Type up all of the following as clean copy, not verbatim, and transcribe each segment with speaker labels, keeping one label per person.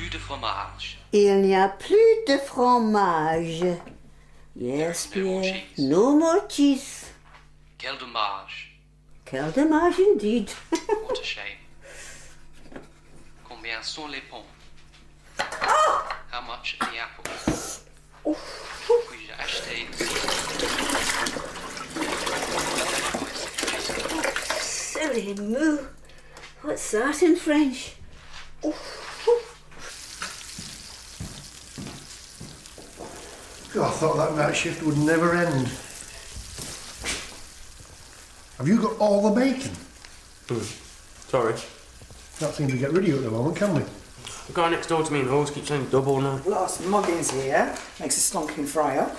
Speaker 1: plus de fromage.
Speaker 2: Il n'y a plus de fromage. Yes, Pierre. No more cheese.
Speaker 1: Quel dommage.
Speaker 2: Quel dommage indeed.
Speaker 1: What a shame. Combien sont les pommes? How much are the apples? Puis-je acheter
Speaker 2: Silly moo. What's that in French?
Speaker 3: God, I thought that night shift would never end. Have you got all the bacon?
Speaker 4: Sorry.
Speaker 3: Can't seem to get rid of you at the moment, can we?
Speaker 4: The guy next door to me in the halls keeps saying double now.
Speaker 5: Last muggins here makes a stonking fryer.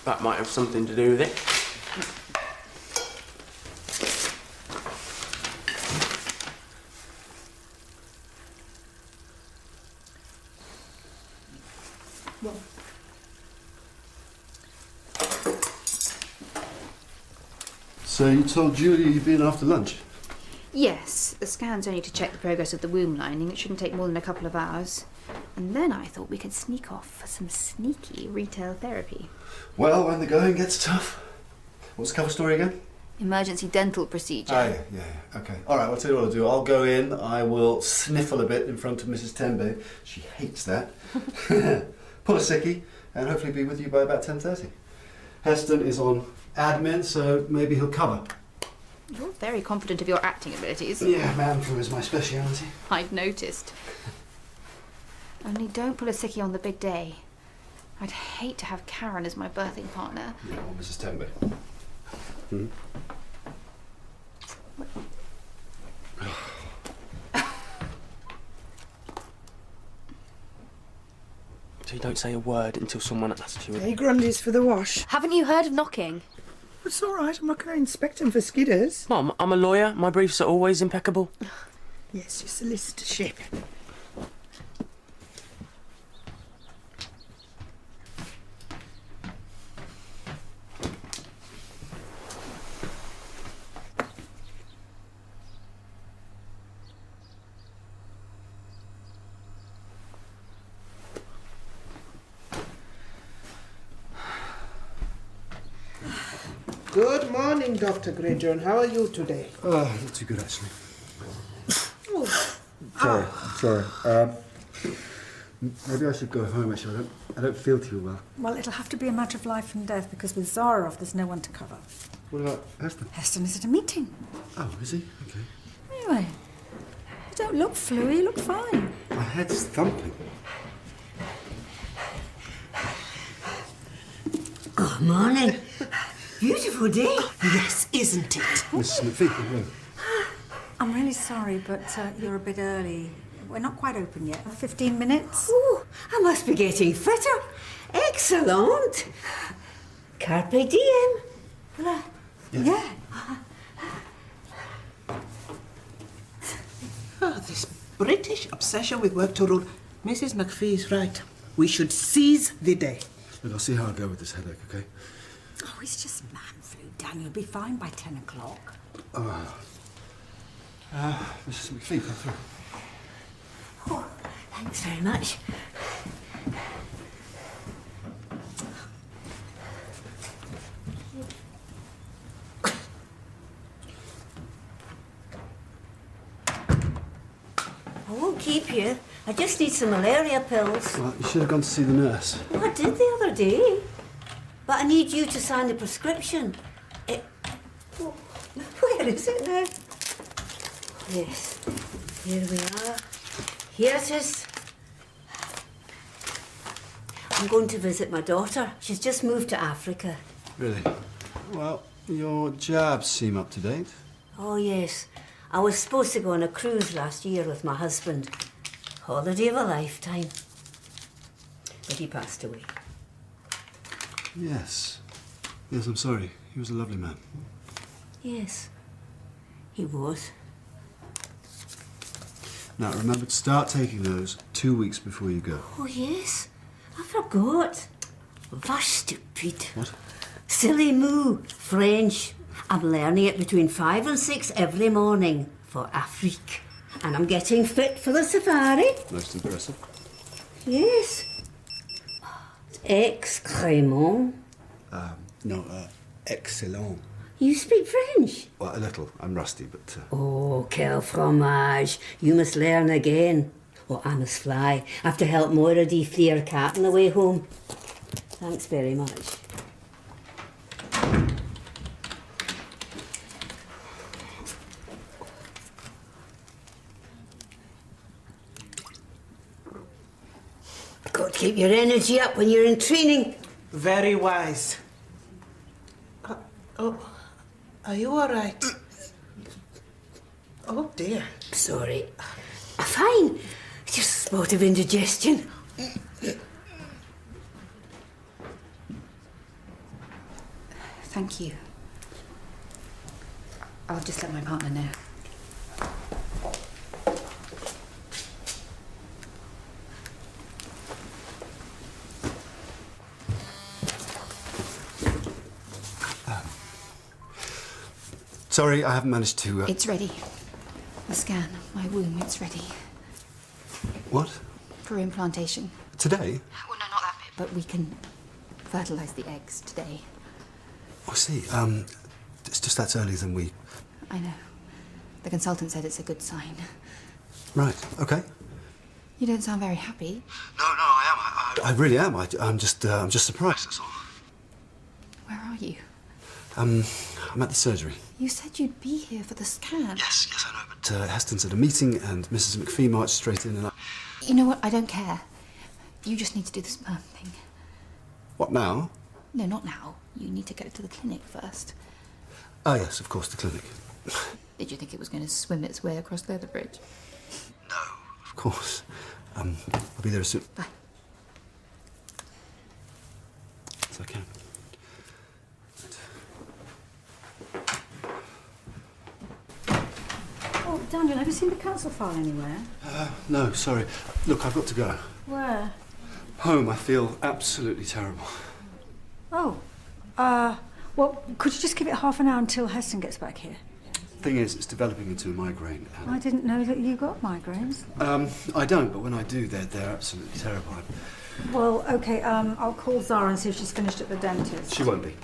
Speaker 4: That might have something to do with it.
Speaker 6: So you told Julia you'd been after lunch?
Speaker 7: Yes, the scan's only to check the progress of the womb lining. It shouldn't take more than a couple of hours. And then I thought we could sneak off for some sneaky retail therapy.
Speaker 6: Well, when the going gets tough. What's the cover story again?
Speaker 7: Emergency dental procedure.
Speaker 6: Oh, yeah. Okay. All right, well, I'll tell you what I'll do. I'll go in, I will sniffle a bit in front of Mrs. Tembe. She hates that. Pull a sickie, and hopefully be with you by about 10:30. Heston is on admin, so maybe he'll cover.
Speaker 7: You're very confident of your acting abilities.
Speaker 6: Yeah, man flu is my speciality.
Speaker 7: I'd noticed. Only don't pull a sickie on the big day. I'd hate to have Karen as my birthing partner.
Speaker 6: Yeah, or Mrs. Tembe. Hmm?
Speaker 4: So you don't say a word until someone asks you.
Speaker 5: Hey, Grundy's for the wash.
Speaker 7: Haven't you heard of knocking?
Speaker 5: It's all right. I'm not going to inspect him for skidders.
Speaker 4: Mum, I'm a lawyer. My briefs are always impeccable.
Speaker 5: Yes, your solicitorship.
Speaker 8: Good morning, Dr. Greyjohn. How are you today?
Speaker 3: Not too good, actually.
Speaker 8: Oh.
Speaker 3: Sorry. Maybe I should go home, actually. I don't feel too well.
Speaker 9: Well, it'll have to be a matter of life and death because with Zara off, there's no one to cover.
Speaker 3: What about Heston?
Speaker 9: Heston is at a meeting.
Speaker 3: Oh, is he? Okay.
Speaker 9: Anyway, you don't look fluey, you look fine.
Speaker 3: My head's thumping.
Speaker 2: Oh, morning. Beautiful day.
Speaker 5: Yes, isn't it?
Speaker 3: Mrs. McPhee, hello.
Speaker 9: I'm really sorry, but you're a bit early. We're not quite open yet. 15 minutes?
Speaker 2: Oh, I must be getting fitter. Excellent. Carpe diem.
Speaker 9: Well, yeah.
Speaker 8: This British obsession with work to rule. Mrs. McPhee is right. We should seize the day.
Speaker 3: Look, I'll see how I go with this headache, okay?
Speaker 9: Oh, it's just man flu, Dan. You'll be fine by 10 o'clock.
Speaker 3: Mrs. McPhee, come through.
Speaker 2: Oh, thanks very much. I won't keep you. I just need some malaria pills.
Speaker 6: Well, you should have gone to see the nurse.
Speaker 2: Well, I did the other day. But I need you to sign the prescription. Where is it now? Yes. Here we are. Here it is. I'm going to visit my daughter. She's just moved to Africa.
Speaker 6: Really? Well, your jabs seem up to date.
Speaker 2: Oh, yes. I was supposed to go on a cruise last year with my husband. Holiday of a lifetime. But he passed away.
Speaker 6: Yes. Yes, I'm sorry. He was a lovely man.
Speaker 2: Yes, he was.
Speaker 6: Now, remember to start taking those 2 weeks before you go.
Speaker 2: Oh, yes. I forgot. Vache stupide.
Speaker 6: What?
Speaker 2: Silly moo. French. I'm learning it between 5 and 6 every morning for Afrique. And I'm getting fit for the safari.
Speaker 6: Most impressive.
Speaker 2: Yes. Excrément.
Speaker 3: No, excellent.
Speaker 2: You speak French?
Speaker 3: Well, a little. I'm rusty, but...
Speaker 2: Oh, quel fromage. You must learn again. Oh, I must fly. I have to help Moira deflee her cat on the way home. Thanks very much. Got to keep your energy up when you're in training.
Speaker 8: Very wise. Are you all right? Oh, dear.
Speaker 2: Sorry. Fine. Just a spot of indigestion.
Speaker 7: Thank you. I'll just let my partner know.
Speaker 3: Sorry, I haven't managed to...
Speaker 7: It's ready. The scan, my womb, it's ready.
Speaker 3: What?
Speaker 7: For implantation.
Speaker 3: Today?
Speaker 7: Well, no, not that bit. But we can fertilise the eggs today.
Speaker 3: I see. It's just that's earlier than we...
Speaker 7: I know. The consultant said it's a good sign.
Speaker 3: Right, okay.
Speaker 7: You don't sound very happy.
Speaker 3: No, I am. I really am. I'm just surprised, that's all.
Speaker 7: Where are you?
Speaker 3: I'm at the surgery.
Speaker 7: You said you'd be here for the scan.
Speaker 3: Yes, I know, but Heston's at a meeting and Mrs. McPhee marched straight in and I...
Speaker 7: You know what? I don't care. You just need to do the sperm thing.
Speaker 3: What, now?
Speaker 7: No, not now. You need to get to the clinic first.
Speaker 3: Ah, yes, of course, the clinic.
Speaker 7: Did you think it was going to swim its way across the other bridge?
Speaker 3: No, of course. I'll be there as soon...
Speaker 7: Bye.
Speaker 3: As I can.
Speaker 9: Oh, Daniel, have you seen the council file anywhere?
Speaker 3: No, sorry. Look, I've got to go.
Speaker 9: Where?
Speaker 3: Home, I feel absolutely terrible.
Speaker 9: Oh, well, could you just give it half an hour until Heston gets back here?
Speaker 3: Thing is, it's developing into a migraine.
Speaker 9: I didn't know that you got migraines.
Speaker 3: I don't, but when I do, they're absolutely terrible.
Speaker 9: Well, okay, I'll call Zara and see if she's finished at the dentist.
Speaker 3: She won't be.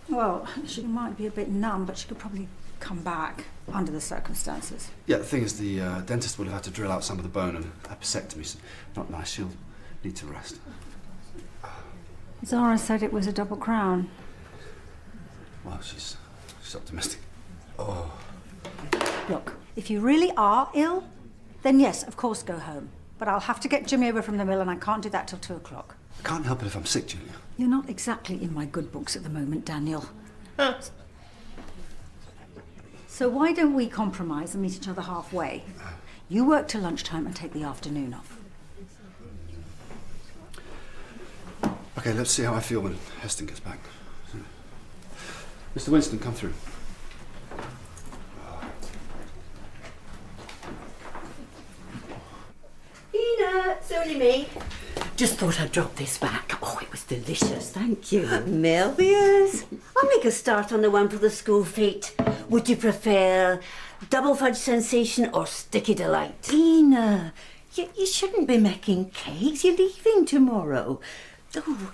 Speaker 9: Well, she might be a bit numb, but she could probably come back under the circumstances.
Speaker 3: Yeah, the thing is, the dentist would have had to drill out some of the bone and apicectomy. Not nice. She'll need to rest.
Speaker 9: Zara said it was a double crown.
Speaker 3: Well, she's optimistic. Oh.
Speaker 9: Look, if you really are ill, then yes, of course go home. But I'll have to get Jimmy over from the mill and I can't do that till 2 o'clock.
Speaker 3: I can't help it if I'm sick, Julia.
Speaker 9: You're not exactly in my good books at the moment, Daniel. So why don't we compromise and meet each other halfway? You work till lunchtime and take the afternoon off.
Speaker 3: Okay, let's see how I feel when Heston gets back. Mr. Winston, come through.
Speaker 2: Ina, it's only me. Just thought I'd drop this back. Oh, it was delicious, thank you. Melvius. I'll make a start on the one for the school fete. Would you prefer double fudge sensation or sticky delight?
Speaker 10: Ina, you shouldn't be making cakes. You're leaving tomorrow. Oh,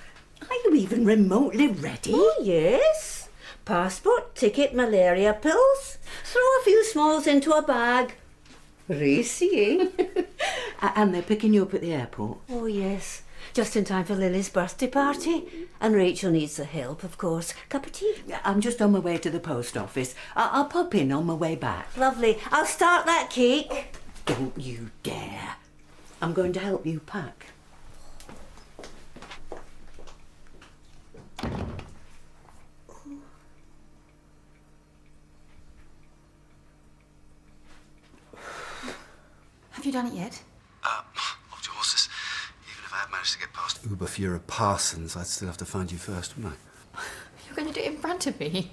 Speaker 10: are you even remotely ready?
Speaker 2: Oh, yes. Passport, ticket, malaria pills. Throw a few smalls into a bag. Racy, eh?
Speaker 10: And they're picking you up at the airport?
Speaker 2: Oh, yes. Just in time for Lily's birthday party. And Rachel needs the help, of course. Cup of tea?
Speaker 10: I'm just on my way to the post office. I'll pop in on my way back.
Speaker 2: Lovely. I'll start that cake.
Speaker 10: Don't you dare. I'm going to help you pack.
Speaker 7: Have you done it yet?
Speaker 3: Hold your horses. Even if I had managed to get past Uber Fiera Parsons, I'd still have to find you first, wouldn't I?
Speaker 7: You're going to do it in front of me?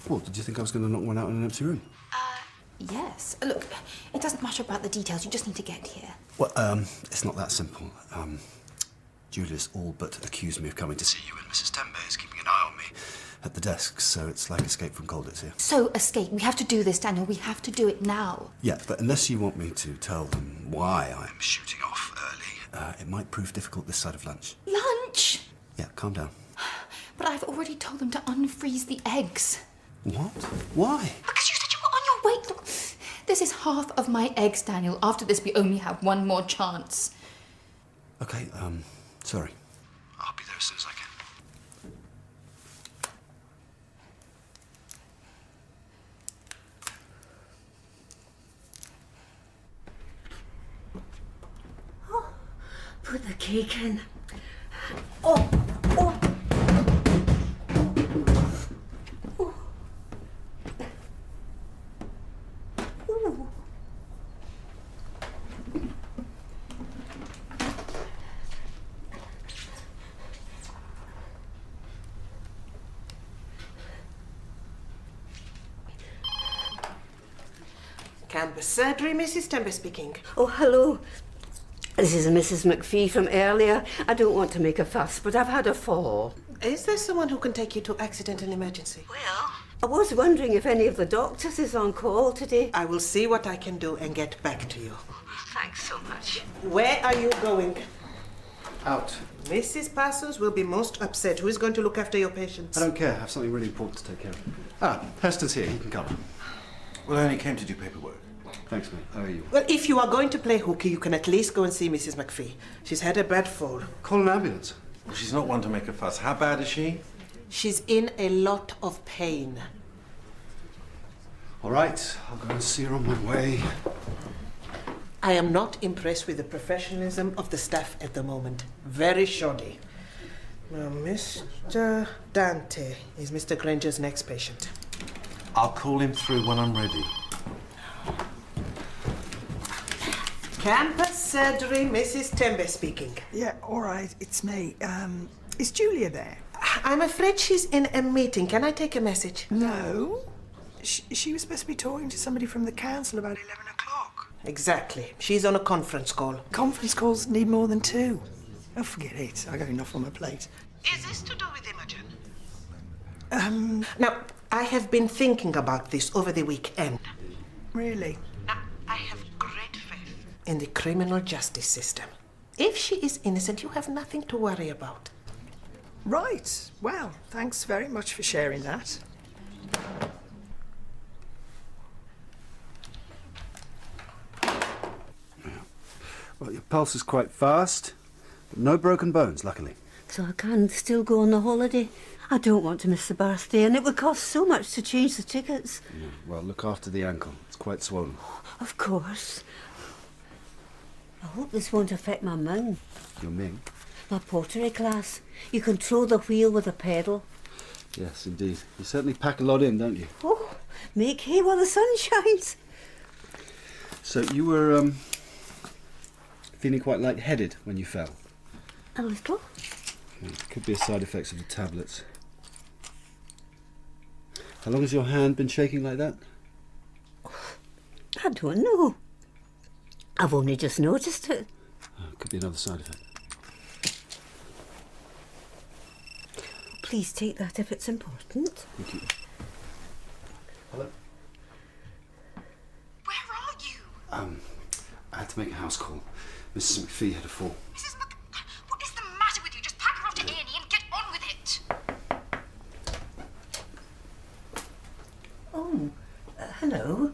Speaker 3: What, did you think I was going to knock one out in an empty room?
Speaker 7: Yes. Look, it doesn't matter about the details. You just need to get here.
Speaker 3: Well, it's not that simple. Julia's all but accused me of coming to see you, and Mrs. Tembe is keeping an eye on me at the desk, so it's like Escape from Colditz here.
Speaker 7: So, escape. We have to do this, Daniel. We have to do it now.
Speaker 3: Yeah, but unless you want me to tell them why I'm shooting off It might prove difficult this side of lunch.
Speaker 11: Lunch?
Speaker 3: Yeah, calm down.
Speaker 11: But I've already told them to unfreeze the eggs.
Speaker 3: What? Why?
Speaker 11: Because you said you were on your way. Look, this is half of my eggs, Daniel. After this, we only have one more chance.
Speaker 3: Okay, sorry. I'll be there as soon as I can.
Speaker 2: Put the cake in. Oh, oh. Oh. Ooh.
Speaker 8: Campus surgery, Mrs. Tembe speaking.
Speaker 2: Oh, hello. This is Mrs. McPhee from earlier. I don't want to make a fuss, but I've had a fall.
Speaker 8: Is there someone who can take you to accident and emergency?
Speaker 2: Well, I was wondering if any of the doctors is on call today.
Speaker 8: I will see what I can do and get back to you.
Speaker 2: Thanks so much.
Speaker 8: Where are you going?
Speaker 6: Out.
Speaker 8: Mrs. Parsons will be most upset. Who is going to look after your patients?
Speaker 6: I don't care. I have something really important to take care of. Ah, Heston's here. He can cover.
Speaker 12: Well, I only came to do paperwork.
Speaker 6: Thanks, mate. How are you?
Speaker 8: Well, if you are going to play hooky, you can at least go and see Mrs. McPhee. She's had a bad fall.
Speaker 6: Call an ambulance.
Speaker 12: Well, she's not one to make a fuss. How bad is she?
Speaker 8: She's in a lot of pain.
Speaker 6: All right. I'll go and see her on my way.
Speaker 8: I am not impressed with the professionalism of the staff at the moment. Very shoddy. Now, Mr. Dante is Mr. Granger's next patient.
Speaker 12: I'll call him through when I'm ready.
Speaker 8: Campus surgery, Mrs. Tembe speaking.
Speaker 5: Yeah, all right, it's me. Is Julia there?
Speaker 8: I'm afraid she's in a meeting. Can I take a message?
Speaker 5: No. She was supposed to be talking to somebody from the council about 11 o'clock.
Speaker 8: Exactly. She's on a conference call.
Speaker 5: Conference calls need more than two. Oh, forget it. I got enough on my plate.
Speaker 8: Is this to do with Imogen? Now, I have been thinking about this over the weekend.
Speaker 5: Really?
Speaker 8: Now, I have great faith in the criminal justice system. If she is innocent, you have nothing to worry about.
Speaker 5: Right. Well, thanks very much for sharing that.
Speaker 6: Well, your pulse is quite fast, but no broken bones, luckily.
Speaker 2: So I can still go on the holiday. I don't want to miss the birthday, and it would cost so much to change the tickets.
Speaker 6: Yeah, well, look after the ankle. It's quite swollen.
Speaker 2: Of course. I hope this won't affect my Ming.
Speaker 6: Your Ming?
Speaker 2: My pottery class. You control the wheel with a pedal.
Speaker 6: Yes, indeed. You certainly pack a lot in, don't you?
Speaker 2: Oh, make hay while the sun shines.
Speaker 6: So you were, feeling quite lightheaded when you fell?
Speaker 2: A little.
Speaker 6: It could be a side effect of the tablets. How long has your hand been shaking like that?
Speaker 2: I don't know. I've only just noticed it.
Speaker 6: Could be another side effect.
Speaker 2: Please take that if it's important.
Speaker 6: Thank you. Hello?
Speaker 11: Where are you?
Speaker 6: I had to make a house call. Mrs. McPhee had a fall.
Speaker 11: Mrs. What is the matter with you? Just pack her off to A&E and get on with it.
Speaker 10: Oh, hello.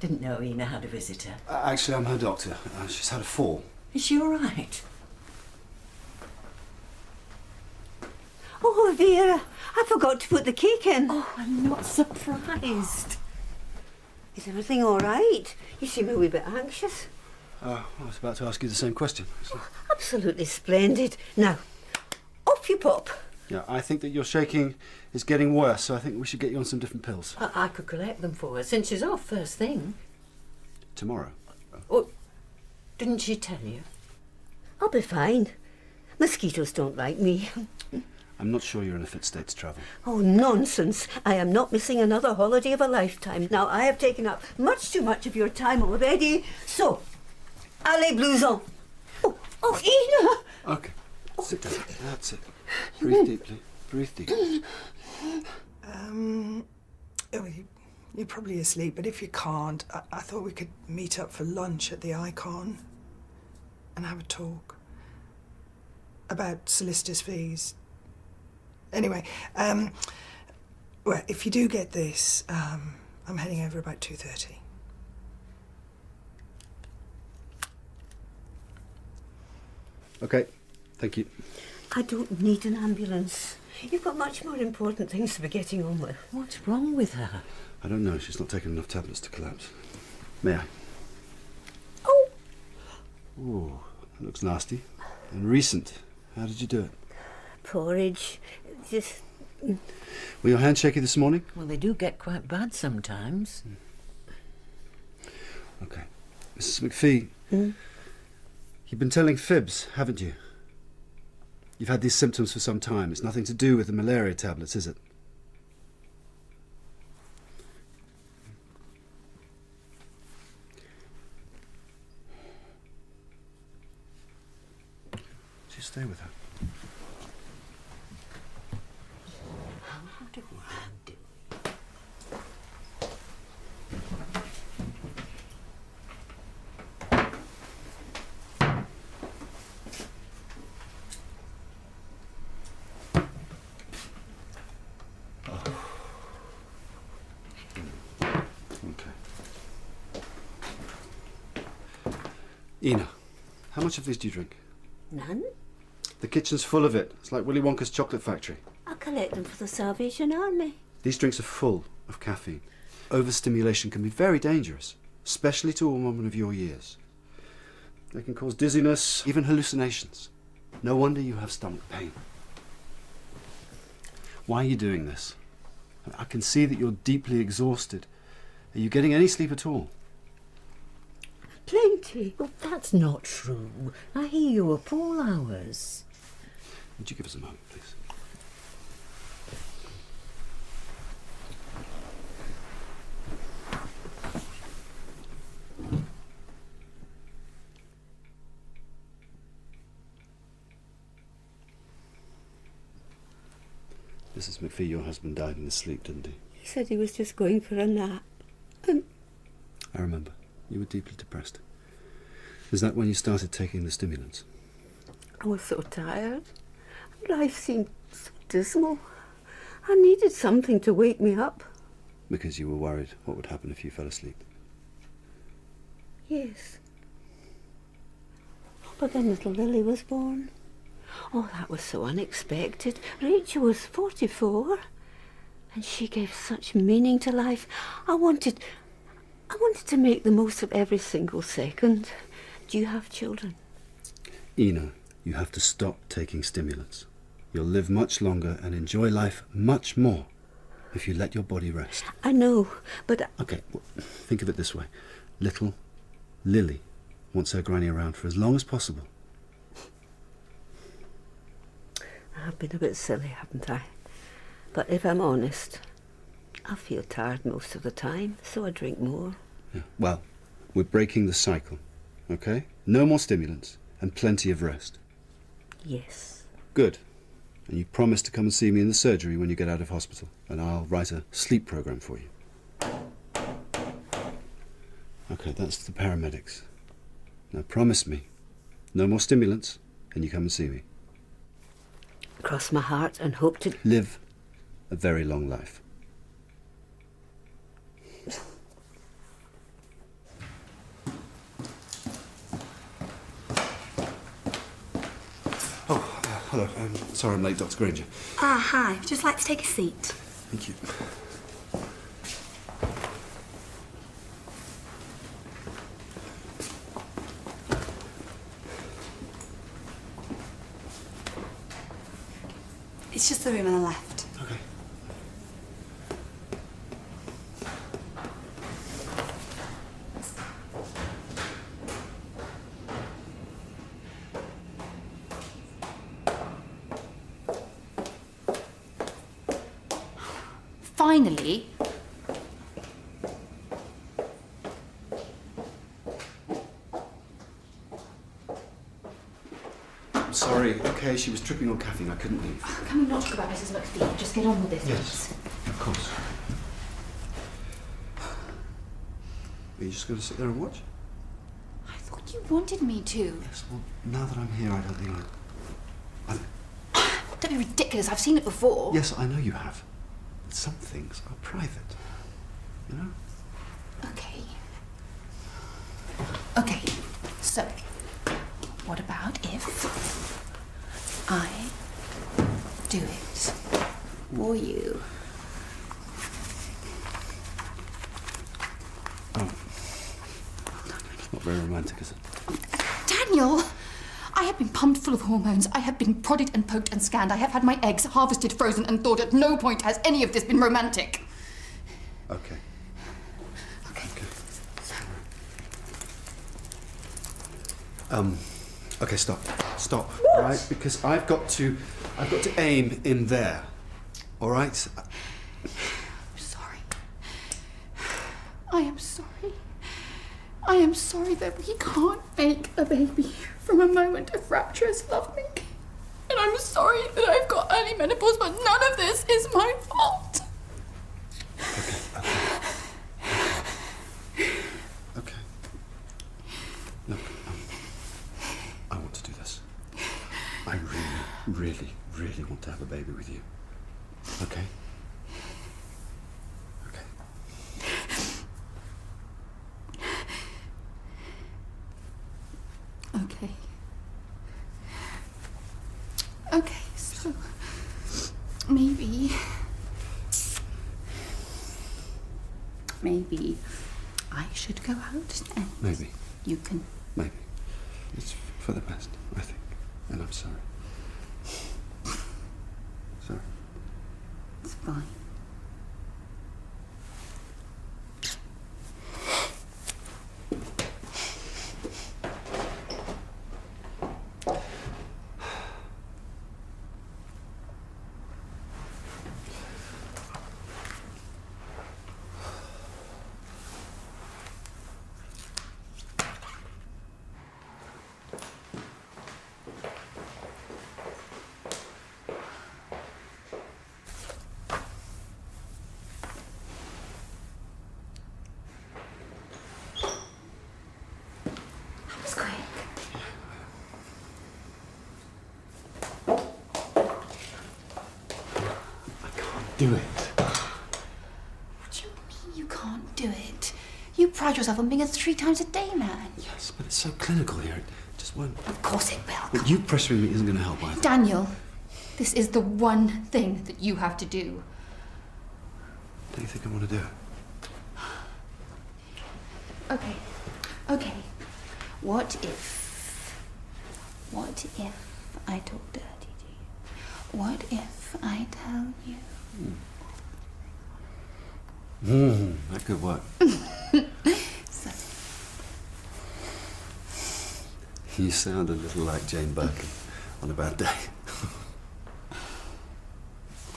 Speaker 10: Didn't know Ina had a visitor.
Speaker 6: Actually, I'm her doctor. She's had a fall.
Speaker 10: Is she all right?
Speaker 2: Oh, Vera, I forgot to put the cake in.
Speaker 10: Oh, I'm not surprised.
Speaker 2: Is everything all right? You seem a wee bit anxious.
Speaker 6: I was about to ask you the same question.
Speaker 2: Absolutely splendid. Now, off you pop.
Speaker 6: Yeah, I think that your shaking is getting worse, so I think we should get you on some different pills.
Speaker 10: I could collect them for her since she's off first thing.
Speaker 6: Tomorrow.
Speaker 10: Oh, didn't she tell you?
Speaker 2: I'll be fine. Mosquitoes don't like me.
Speaker 6: I'm not sure you're in a fit state to travel.
Speaker 2: Oh, nonsense. I am not missing another holiday of a lifetime. Now, I have taken up much too much of your time already. So, allez, blouson. Oh, Ina!
Speaker 6: Okay. Sit down. That's it. Breathe deeply. Breathe deeply.
Speaker 5: You're probably asleep, but if you can't, I thought we could meet up for lunch at the Icon. and have a talk about solicitors' fees. Anyway, well, if you do get this, I'm heading over about 2:30.
Speaker 6: Okay, thank you.
Speaker 2: I don't need an ambulance. You've got much more important things to be getting on with.
Speaker 10: What's wrong with her?
Speaker 6: I don't know. She's not taken enough tablets to collapse. May I?
Speaker 2: Oh!
Speaker 6: Ooh, that looks nasty. And recent. How did you do it?
Speaker 2: Porridge. Just...
Speaker 6: Were your hands shaky this morning?
Speaker 10: Well, they do get quite bad sometimes.
Speaker 6: Okay. Mrs. McPhee, you've been telling fibs, haven't you? You've had these symptoms for some time. It's nothing to do with the malaria tablets, is it? Just stay with her.
Speaker 2: How do I do?
Speaker 6: Ina, how much of these do you drink?
Speaker 2: None.
Speaker 6: The kitchen's full of it. It's like Willy Wonka's chocolate factory.
Speaker 2: I'll collect them for the Salvation Army.
Speaker 6: These drinks are full of caffeine. Overstimulation can be very dangerous, especially to a woman of your years. They can cause dizziness, even hallucinations. No wonder you have stomach pain. Why are you doing this? I can see that you're deeply exhausted. Are you getting any sleep at all?
Speaker 2: Plenty.
Speaker 10: Well, that's not true. I hear you up all hours.
Speaker 6: Would you give us a moment, please? Mrs. McPhee, your husband died in his sleep, didn't he?
Speaker 2: He said he was just going for a nap. And
Speaker 6: I remember. You were deeply depressed. Is that when you started taking the stimulants?
Speaker 2: I was so tired. Life seemed so dismal. I needed something to wake me up.
Speaker 6: Because you were worried what would happen if you fell asleep.
Speaker 2: Yes. But then little Lily was born. Oh, that was so unexpected. Rachel was 44. And she gave such meaning to life. I wanted to make the most of every single second. Do you have children?
Speaker 6: Ina, you have to stop taking stimulants. You'll live much longer and enjoy life much more if you let your body rest.
Speaker 2: I know, but...
Speaker 6: Okay, well, think of it this way. Little Lily wants her granny around for as long as possible.
Speaker 2: I've been a bit silly, haven't I? But if I'm honest, I feel tired most of the time, so I drink more.
Speaker 6: Yeah. Well, we're breaking the cycle, okay? No more stimulants and plenty of rest.
Speaker 2: Yes.
Speaker 6: Good. And you promise to come and see me in the surgery when you get out of hospital, and I'll write a sleep program for you. Okay, that's the paramedics. Now promise me, no more stimulants, and you come and see me.
Speaker 2: Cross my heart and hope to...
Speaker 6: Live a very long life. Hello. Sorry I'm late, Dr. Granger.
Speaker 13: Ah, hi. Would you just like to take a seat?
Speaker 6: Thank you.
Speaker 13: It's just the room on the left.
Speaker 6: Okay.
Speaker 11: Finally.
Speaker 6: I'm sorry. Okay, she was tripping on caffeine. I couldn't leave.
Speaker 11: Can we not talk about Mrs. McPhee? Just get on with this.
Speaker 6: Yes, of course. Are you just going to sit there and watch?
Speaker 2: I thought
Speaker 11: You wanted me to.
Speaker 6: Yes, well, now that I'm here, I don't think
Speaker 11: Don't be ridiculous. I've seen it before.
Speaker 6: Yes, I know you have. But some things are private. You know?
Speaker 11: Okay. Okay. So, what about if I do it for you?
Speaker 6: Oh. Not very romantic, is it?
Speaker 11: Daniel! I have been pumped full of hormones. I have been prodded and poked and scanned. I have had my eggs harvested, frozen, and thawed. At no point has any of this been romantic.
Speaker 6: Okay.
Speaker 11: Okay.
Speaker 6: Okay, stop. Stop. All right? Because I've got to aim in there. All right?
Speaker 11: I'm sorry. I am sorry. I am sorry that we can't make a baby from a moment of rapturous lovemaking. And I'm sorry that I've got early menopause, but none of this is my fault.
Speaker 6: Okay. Look, I want to do this. I really, really want to have a baby with you. Okay?
Speaker 11: Okay. Okay, so maybe I should go out and
Speaker 6: Maybe.
Speaker 11: you can.
Speaker 6: Maybe. It's for the best, I think. And I'm sorry. Sorry.
Speaker 11: It's fine.
Speaker 6: Do it.
Speaker 11: What do you mean you can't do it? You pride yourself on being a 3 times a day man.
Speaker 6: Yes, but it's so clinical here. It just won't.
Speaker 11: Of course it will.
Speaker 6: But you pressuring me isn't going to help either.
Speaker 11: Daniel, this is the one thing that you have to do.
Speaker 6: Don't you think I want to do it?
Speaker 11: Okay. What if I talk dirty to you? What if I tell you?
Speaker 6: That could work.
Speaker 11: So.
Speaker 6: You sound a little like Jane Birkin on a bad day.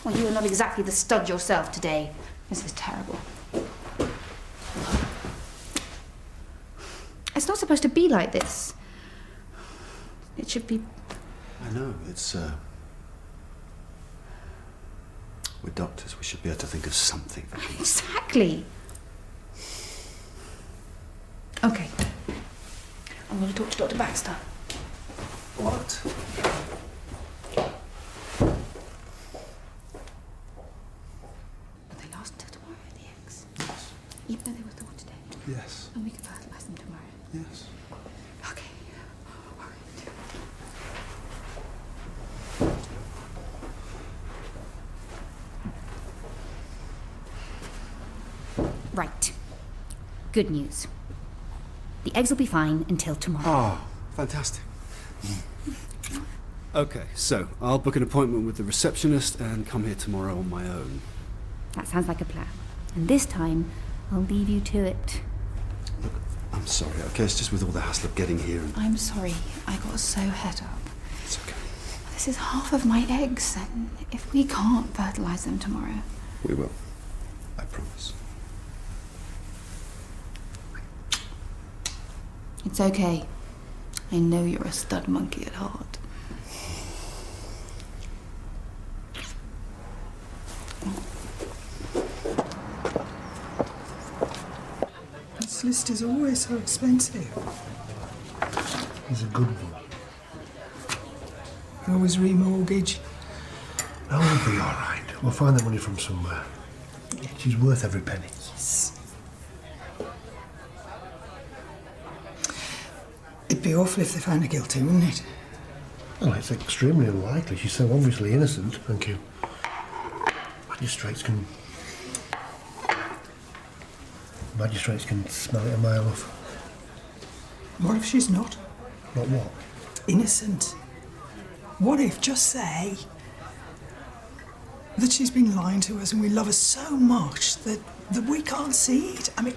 Speaker 11: Well, you are not exactly the stud yourself today. This is terrible. It's not supposed to be like this. It should be...
Speaker 6: I know, it's, we're doctors. We should be able to think of something for peace.
Speaker 11: Exactly. Okay. I'm going to talk to Dr. Baxter.
Speaker 6: What?
Speaker 11: But they last until tomorrow, the eggs. Yes. Even though they were thawed today.
Speaker 6: Yes.
Speaker 11: And we can fertilise them tomorrow.
Speaker 6: Yes.
Speaker 11: Okay. All right. Right. Good news. The eggs will be fine until tomorrow.
Speaker 6: Oh, fantastic. Okay, so I'll book an appointment with the receptionist and come here tomorrow on my own.
Speaker 11: That sounds like a plan. And this time, I'll leave you to it.
Speaker 6: Look, I'm sorry, okay? It's just with all the hassle of getting here and...
Speaker 11: I'm sorry. I got so het up.
Speaker 6: It's okay.
Speaker 11: This is half of my eggs, and if we can't fertilise them tomorrow...
Speaker 6: We will. I promise.
Speaker 11: It's okay. I know you're a stud monkey at heart.
Speaker 5: This list is always so expensive.
Speaker 14: He's a good one.
Speaker 5: You always remortgage.
Speaker 14: Oh, we'll be all right. We'll find the money from somewhere. She's worth every penny.
Speaker 5: Yes. It'd be awful if they found her guilty, wouldn't it?
Speaker 14: Well, it's extremely unlikely. She's so obviously innocent. Thank you. Magistrates can smell it a mile off.
Speaker 5: What if she's not?
Speaker 14: Not what?
Speaker 5: Innocent. What if, just say, that she's been lying to us and we love her so much that we can't see it? I mean,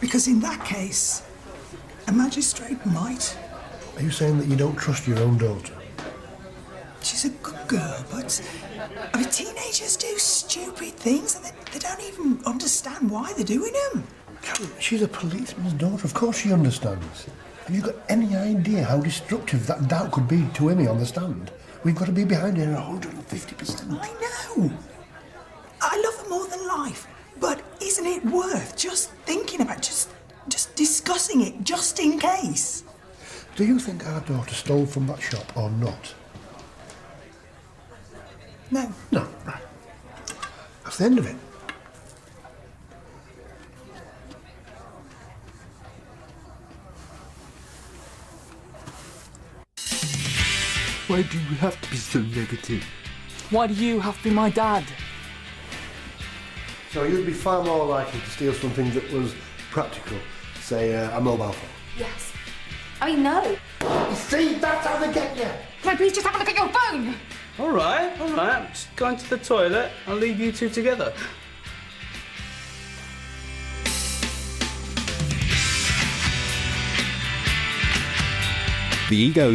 Speaker 5: because in that case, a magistrate might.
Speaker 14: Are you saying that you don't trust your own daughter?
Speaker 5: She's a good girl, but I mean, teenagers do stupid things and they don't even understand why they're doing them.
Speaker 14: She's a policeman's daughter. Of course she understands. Have you got any idea how destructive that doubt could be to Emmy on the stand? We've got to be behind her 150%.
Speaker 5: I know. I love her more than life. But isn't it worth just thinking about, just discussing it, just in case?
Speaker 14: Do you think our daughter stole from that shop or not?
Speaker 5: No.
Speaker 14: No, right. That's the end of it.
Speaker 4: Why do you have to be so negative? Why do you have to be my dad?
Speaker 14: So you'd be far more likely to steal something that was practical, say a mobile phone.
Speaker 7: Yes. I mean, no.
Speaker 14: You see, that's how they get you.
Speaker 7: Can I please just have a look at your phone?
Speaker 4: All right. I'm just going to the toilet. I'll leave you two together.
Speaker 15: The Ego